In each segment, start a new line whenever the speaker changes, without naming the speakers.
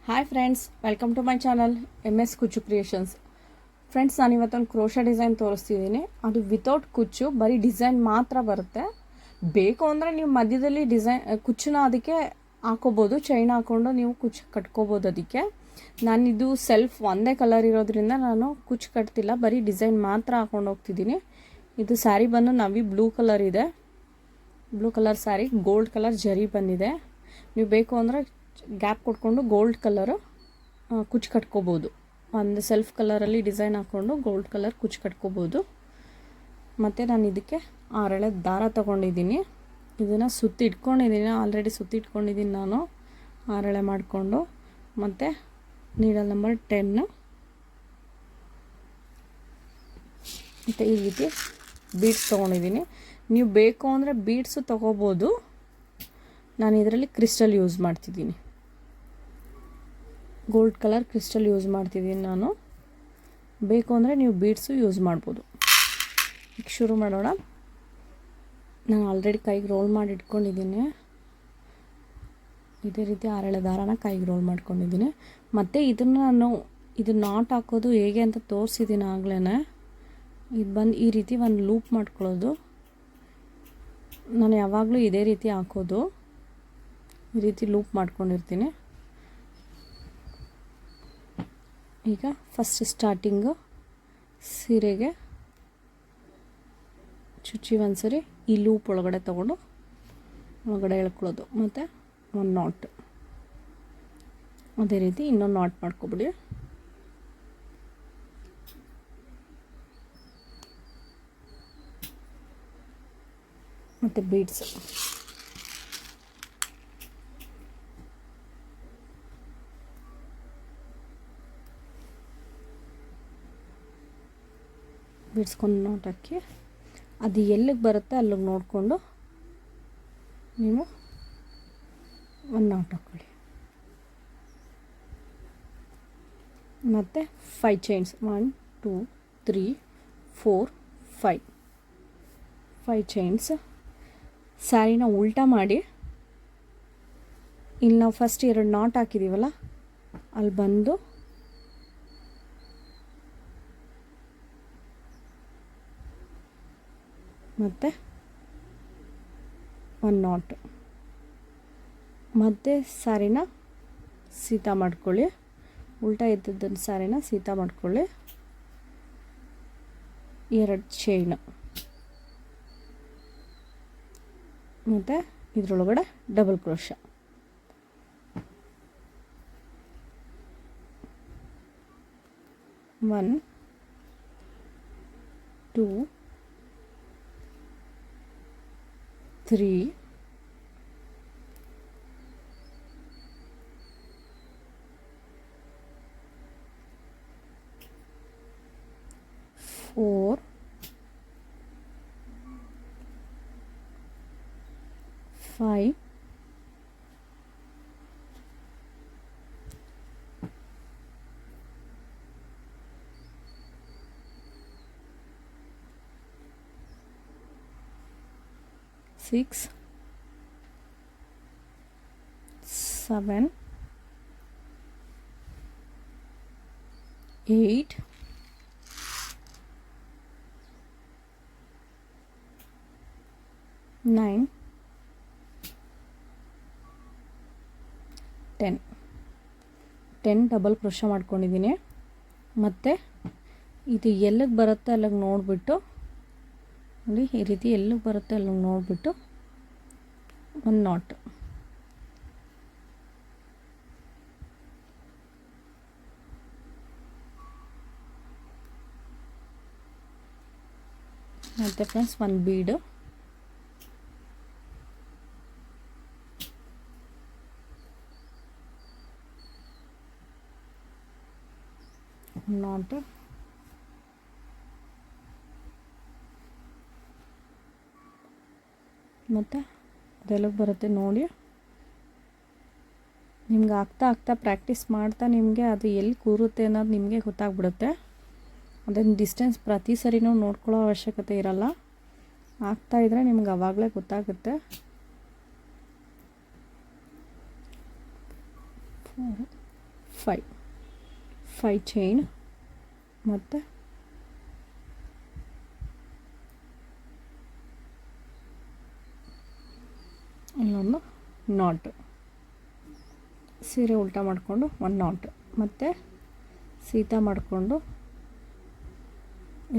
Hi friends, welcome to my channel MS Kuchchu creations. Friends, ನಾನು ಇವತ್ತೊಂದು crochet design ತೋರಿಸ್ತಿದ್ದೀನಿ. ಅದು without ಕುಚ್ಚು, ಬರೀ ಡಿಸೈನ್ ಮಾತ್ರ ಬರುತ್ತೆ. ಬೇಕು ಅಂದರೆ ನೀವು ಮಧ್ಯದಲ್ಲಿ ಕುಚ್ಚನ್ನ ಅದಕ್ಕೆ ಹಾಕೋಬೋದು. ಚೈನ್ ಹಾಕ್ಕೊಂಡು ನೀವು ಕುಚ್ಚು ಕಟ್ಕೋಬೋದು. ಅದಕ್ಕೆ ನಾನಿದು ಸೆಲ್ಫ್ ಒಂದೇ ಕಲರ್ ಇರೋದ್ರಿಂದ ನಾನು ಕುಚ್ಚು ಕಟ್ತಿಲ್ಲ, ಬರೀ ಡಿಸೈನ್ ಮಾತ್ರ ಹಾಕೊಂಡು ಹೋಗ್ತಿದ್ದೀನಿ. ಇದು ಸ್ಯಾರಿ ಬಂದು ನವಿ ಬ್ಲೂ ಕಲರ್ ಇದೆ. Blue colour sari, gold colour ಜರಿ ಬಂದಿದೆ. ನೀವು ಬೇಕು ಅಂದರೆ ಗ್ಯಾಪ್ ಕೊಟ್ಕೊಂಡು ಗೋಲ್ಡ್ ಕಲರು ಕುಚ್ಚು ಕಟ್ಕೋಬೋದು. ಒಂದು ಸೆಲ್ಫ್ ಕಲರಲ್ಲಿ ಡಿಸೈನ್ ಹಾಕ್ಕೊಂಡು ಗೋಲ್ಡ್ ಕಲರ್ ಕುಚ್ಚು ಕಟ್ಕೋಬೋದು. ಮತ್ತು ನಾನು ಇದಕ್ಕೆ 6 ಎಳೆ ದಾರ ತೊಗೊಂಡಿದ್ದೀನಿ. ಇದನ್ನು ಸುತ್ತಿ ಇಟ್ಕೊಂಡಿದ್ದೀನಿ, ಆಲ್ರೆಡಿ ಸುತ್ತಿ ಇಟ್ಕೊಂಡಿದ್ದೀನಿ ನಾನು 6 ಎಳೆ ಮಾಡಿಕೊಂಡು. ಮತ್ತು ನೀಡಲ್ ನಂಬರ್ 10 ಮತ್ತು ಈ ರೀತಿ ಬೀಡ್ಸ್ ತೊಗೊಂಡಿದ್ದೀನಿ. ನೀವು ಬೇಕು ಅಂದರೆ ಬೀಡ್ಸು ತೊಗೋಬೋದು. ನಾನು ಇದರಲ್ಲಿ ಕ್ರಿಸ್ಟಲ್ ಯೂಸ್ ಮಾಡ್ತಿದ್ದೀನಿ, ಗೋಲ್ಡ್ ಕಲರ್ ಕ್ರಿಸ್ಟಲ್ ಯೂಸ್ ಮಾಡ್ತಿದ್ದೀನಿ ನಾನು. ಬೇಕು ಅಂದರೆ ನೀವು ಬೀಡ್ಸು ಯೂಸ್ ಮಾಡ್ಬೋದು. ಈಗ ಶುರು ಮಾಡೋಣ. ನಾನು ಆಲ್ರೆಡಿ ಕೈಗೆ ರೋಲ್ ಮಾಡಿ ಇಟ್ಕೊಂಡಿದ್ದೀನಿ. ಇದೇ ರೀತಿ 6 ಎಳೆ ದಾರಾನ ಕೈಗೆ ರೋಲ್ ಮಾಡ್ಕೊಂಡಿದ್ದೀನಿ. ಮತ್ತು ಇದು ನಾಟ್ ಹಾಕೋದು ಹೇಗೆ ಅಂತ ತೋರಿಸಿದ್ದೀನಿ ಆಗಲೇ. ಇದು ಬಂದು ಈ ರೀತಿ ಒಂದು ಲೂಪ್ ಮಾಡ್ಕೊಳ್ಳೋದು. ನಾನು ಯಾವಾಗಲೂ ಇದೇ ರೀತಿ ಹಾಕೋದು. ಈ ರೀತಿ ಲೂಪ್ ಮಾಡ್ಕೊಂಡಿರ್ತೀನಿ. ಈಗ ಫಸ್ಟ್ ಸ್ಟಾರ್ಟಿಂಗು ಸೀರೆಗೆ ಚುಚ್ಚಿ ಒಂದ್ಸರಿ ಈ ಲೂಪ್ ಒಳಗಡೆ ತೊಗೊಂಡು ಒಳಗಡೆ ಎಳ್ಕೊಳ್ಳೋದು. ಮತ್ತು ಒಂದು ನಾಟ್, ಅದೇ ರೀತಿ ಇನ್ನೊಂದು ನಾಟ್ ಮಾಡ್ಕೊಬಿಡಿ. ಮತ್ತು ಬೀಡ್ಸ್ ಬಿಡ್ಸ್ಕೊಂಡು ನಾಟ್ ಹಾಕಿ ಅದು ಎಲ್ಲಿಗೆ ಬರುತ್ತೆ ಅಲ್ಲಿಗೆ ನೋಡಿಕೊಂಡು ನೀವು ಒಂದು ನಾಟ್ ಹಾಕ್ಕೊಳ್ಳಿ. ಮತ್ತು 5 ಚೈನ್ಸ್ 1 2 3 4 5 ಚೈನ್ಸ್. ಸ್ಯಾರಿನ ಉಲ್ಟಾ ಮಾಡಿ ಇಲ್ಲಿ ನಾವು ಫಸ್ಟ್ 2 ನಾಟ್ ಹಾಕಿದ್ದೀವಲ್ಲ ಅಲ್ಲಿ ಬಂದು ಮತ್ತು ಒಂದು ನಾಟ್ ಮತ್ತೆ ಸ್ಯಾರಿನ ಸೀತಾ ಮಾಡ್ಕೊಳ್ಳಿ. ಉಲ್ಟಾ ಇದ್ದದ್ದನ್ನು ಸ್ಯಾರಿನ ಸೀತಾ ಮಾಡ್ಕೊಳ್ಳಿ. 2 ಚೈನ್ ಮತ್ತು ಇದರೊಳಗಡೆ double crochet. One 2 3 4 5 6 7 8 9 10 double crochet ಮಾಡ್ಕೊಂಡಿದ್ದೀನಿ. ಮತ್ತು ಇದು ಎಲ್ಲಿಗೆ ಬರುತ್ತೆ ಅಲ್ಲಿಗೆ ನೋಡಿಬಿಟ್ಟು ನೋಡಿ, ಈ ರೀತಿ ಎಲ್ಲಿಗೆ ಬರುತ್ತೆ ಅಲ್ಲಿಗೆ ನೋಡಿಬಿಟ್ಟು ಒಂದು ನಾಟ್. ಮತ್ತು ಫ್ರೆಂಡ್ಸ್ ಒಂದು ಬೀಡು, ನಾಟ್, ಮತ್ತು ಅದೆಲ್ಲಕ್ಕೆ ಬರುತ್ತೆ ನೋಡಿ. ನಿಮ್ಗೆ ಆಗ್ತಾ ಪ್ರಾಕ್ಟೀಸ್ ಮಾಡ್ತಾ ನಿಮಗೆ ಅದು ಎಲ್ಲಿ ಕೂರುತ್ತೆ ಅನ್ನೋದು ನಿಮಗೆ ಗೊತ್ತಾಗ್ಬಿಡುತ್ತೆ. ಅದನ್ನು ಡಿಸ್ಟೆನ್ಸ್ ಪ್ರತಿ ಸರಿನೂ ನೋಡ್ಕೊಳ್ಳೋ ಅವಶ್ಯಕತೆ ಇರಲ್ಲ. ಆಗ್ತಾಯಿದ್ರೆ ನಿಮ್ಗೆ ಆವಾಗಲೇ ಗೊತ್ತಾಗುತ್ತೆ. 4 5 ಚೈನ್ ಮತ್ತು ಇಲ್ಲೊಂದು ನಾಟ್, ಸೀರೆ ಉಲ್ಟಾ ಮಾಡಿಕೊಂಡು ಒಂದು ನಾಟ್, ಮತ್ತು ಸೀತಾ ಮಾಡಿಕೊಂಡು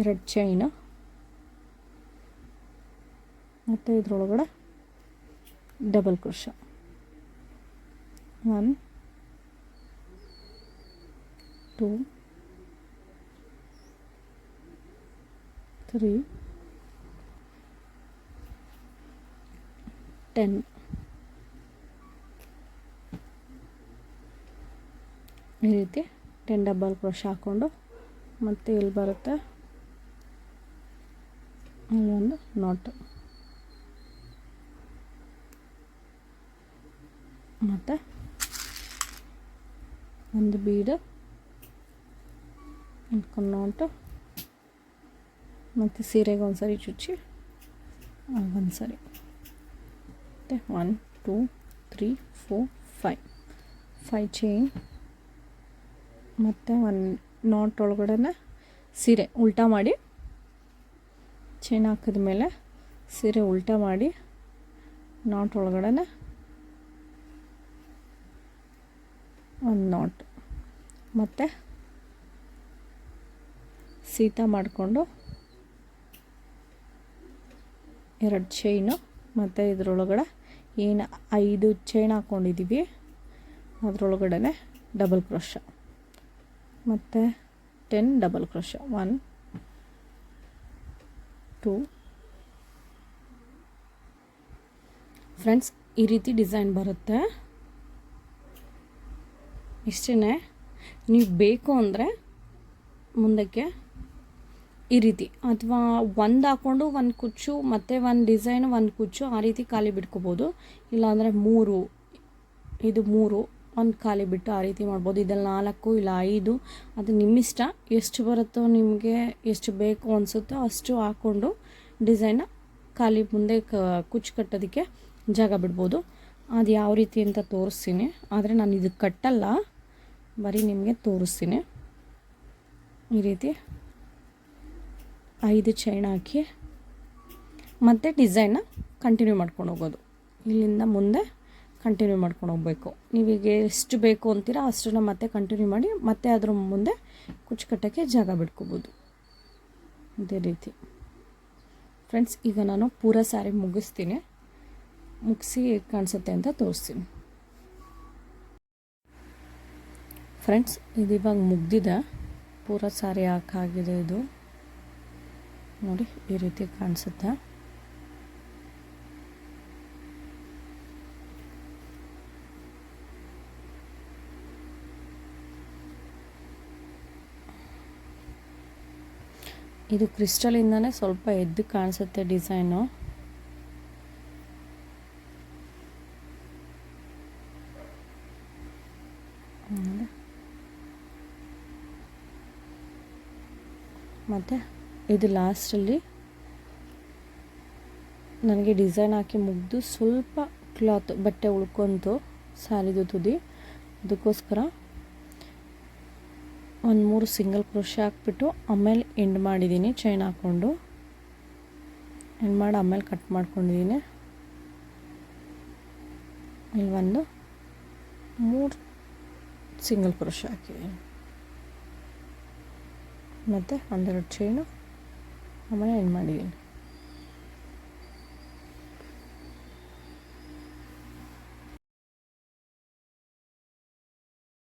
2 ಚೈನ್, ಮತ್ತು ಇದರೊಳಗಡೆ ಡಬಲ್ ಕ್ರೋಶ 1 2 3 10 ಈ ರೀತಿ 10 ಡಬಲ್ ಕ್ರೋಶ ಹಾಕ್ಕೊಂಡು, ಮತ್ತು ಇಲ್ಲಿ ಬರುತ್ತೆ ಇಲ್ಲೊಂದು ನಾಟ್, ಮತ್ತು ಒಂದು ಬೀಡು, ನಾಟು, ಮತ್ತು ಸೀರೆಗೆ ಒಂದು ಸರಿ ಚುಚ್ಚಿ ಒಂದು ಸರಿ, ಮತ್ತು 1 2 3 4 5 ಚೈನ್, ಮತ್ತು ಒಂದು ನಾಟ್ ಒಳಗಡೆ ಸೀರೆ ಉಲ್ಟಾ ಮಾಡಿ, ಚೈನ್ ಹಾಕಿದ ಮೇಲೆ ಸೀರೆ ಉಲ್ಟಾ ಮಾಡಿ ನಾಟ್ ಒಳಗಡೆ ಒಂದು ನಾಟ್, ಮತ್ತು ಸೀತಾ ಮಾಡಿಕೊಂಡು 2 ಚೈನು, ಮತ್ತು ಇದರೊಳಗಡೆ ಏನು 5 ಚೈನ್ ಹಾಕ್ಕೊಂಡಿದ್ದೀವಿ ಅದರೊಳಗಡೆ ಡಬಲ್ ಕ್ರೋಶ, ಮತ್ತು 10 ಡಬಲ್ ಕ್ರೋಶ 1 2. ಫ್ರೆಂಡ್ಸ್, ಈ ರೀತಿ ಡಿಸೈನ್ ಬರುತ್ತೆ. ಇಷ್ಟೇ. ನೀವು ಬೇಕು ಅಂದರೆ ಮುಂದಕ್ಕೆ ಈ ರೀತಿ, ಅಥವಾ ಒಂದು ಹಾಕ್ಕೊಂಡು ಒಂದು ಕುಚ್ಚು, ಮತ್ತು ಒಂದು ಡಿಸೈನು ಒಂದು ಕುಚ್ಚು, ಆ ರೀತಿ ಖಾಲಿ ಬಿಟ್ಕೋಬೋದು. ಇಲ್ಲಾಂದರೆ 3 ಇದು 3 ಒಂದು ಖಾಲಿ ಬಿಟ್ಟು ಆ ರೀತಿ ಮಾಡ್ಬೋದು. ಇದರಲ್ಲಿ 4 ಇಲ್ಲ 5, ಅದು ನಿಮ್ಮಿಷ್ಟ. ಎಷ್ಟು ಬರುತ್ತೋ ನಿಮಗೆ ಎಷ್ಟು ಬೇಕು ಅನಿಸುತ್ತೋ ಅಷ್ಟು ಹಾಕ್ಕೊಂಡು ಡಿಸೈನ್ನ ಖಾಲಿ ಮುಂದೆ ಕುಚ್ಚು ಕಟ್ಟೋದಕ್ಕೆ ಜಾಗ ಬಿಡ್ಬೋದು. ಅದು ಯಾವ ರೀತಿ ಅಂತ ತೋರಿಸ್ತೀನಿ. ಆದರೆ ನಾನು ಇದು ಕಟ್ಟಲ್ಲ, ಬರೀ ನಿಮಗೆ ತೋರಿಸ್ತೀನಿ. ಈ ರೀತಿ 5 ಚೈನ್ ಹಾಕಿ ಮತ್ತು ಡಿಸೈನ್ನ ಕಂಟಿನ್ಯೂ ಮಾಡ್ಕೊಂಡು ಹೋಗೋದು. ಇಲ್ಲಿಂದ ಮುಂದೆ ಕಂಟಿನ್ಯೂ ಮಾಡ್ಕೊಂಡು ಹೋಗಬೇಕು. ನೀವೀಗ ಎಷ್ಟು ಬೇಕು ಅಂತೀರ ಅಷ್ಟನ್ನು ಮತ್ತೆ ಕಂಟಿನ್ಯೂ ಮಾಡಿ, ಮತ್ತೆ ಅದ್ರ ಮುಂದೆ ಕುಚ್ಚು ಕಟ್ಟೋಕ್ಕೆ ಜಾಗ ಬಿಟ್ಕೋಬೋದು. ಇದೇ ರೀತಿ ಫ್ರೆಂಡ್ಸ್. ಈಗ ನಾನು ಪೂರ ಸ್ಯಾರಿ ಮುಗಿಸ್ತೀನಿ, ಮುಗಿಸಿ ಹೇಗೆ ಕಾಣಿಸುತ್ತೆ ಅಂತ ತೋರಿಸ್ತೀನಿ. ಫ್ರೆಂಡ್ಸ್, ಇದು ಇವಾಗ ಮುಗ್ದಿದೆ, ಪೂರ ಸ್ಯಾರಿ ಹಾಕಾಗಿದೆ. ಇದು ನೋಡಿ ಈ ರೀತಿ ಕಾಣಿಸುತ್ತೆ. ಇದು ಕ್ರಿಸ್ಟಲಿಂದನೇ ಸ್ವಲ್ಪ ಎದ್ದು ಕಾಣಿಸುತ್ತೆ ಡಿಸೈನು. ಮತ್ತು ಇದು ಲಾಸ್ಟಲ್ಲಿ ನನಗೆ ಡಿಸೈನ್ ಹಾಕಿ ಮುಗಿದು ಸ್ವಲ್ಪ ಕ್ಲಾತ್ ಬಟ್ಟೆ ಉಳ್ಕೊಂತು ಸ್ಯಾರಿದು ತುದಿ. ಅದಕ್ಕೋಸ್ಕರ 1-3 ಸಿಂಗಲ್ ಕ್ರೋಶೆ ಹಾಕ್ಬಿಟ್ಟು ಆಮೇಲೆ ಎಂಡ್ ಮಾಡಿದ್ದೀನಿ. ಚೈನ್ ಹಾಕ್ಕೊಂಡು ಎಂಡ್ ಮಾಡಿ ಆಮೇಲೆ ಕಟ್ ಮಾಡ್ಕೊಂಡಿದ್ದೀನಿ. ಇಲ್ಲಿ 3 ಸಿಂಗಲ್ ಕ್ರೋಶೆ ಹಾಕಿದ್ದೀನಿ, ಮತ್ತು 2 ಚೈನು ಆಮೇಲೆ ಎಂಡ್ ಮಾಡಿದ್ದೀನಿ.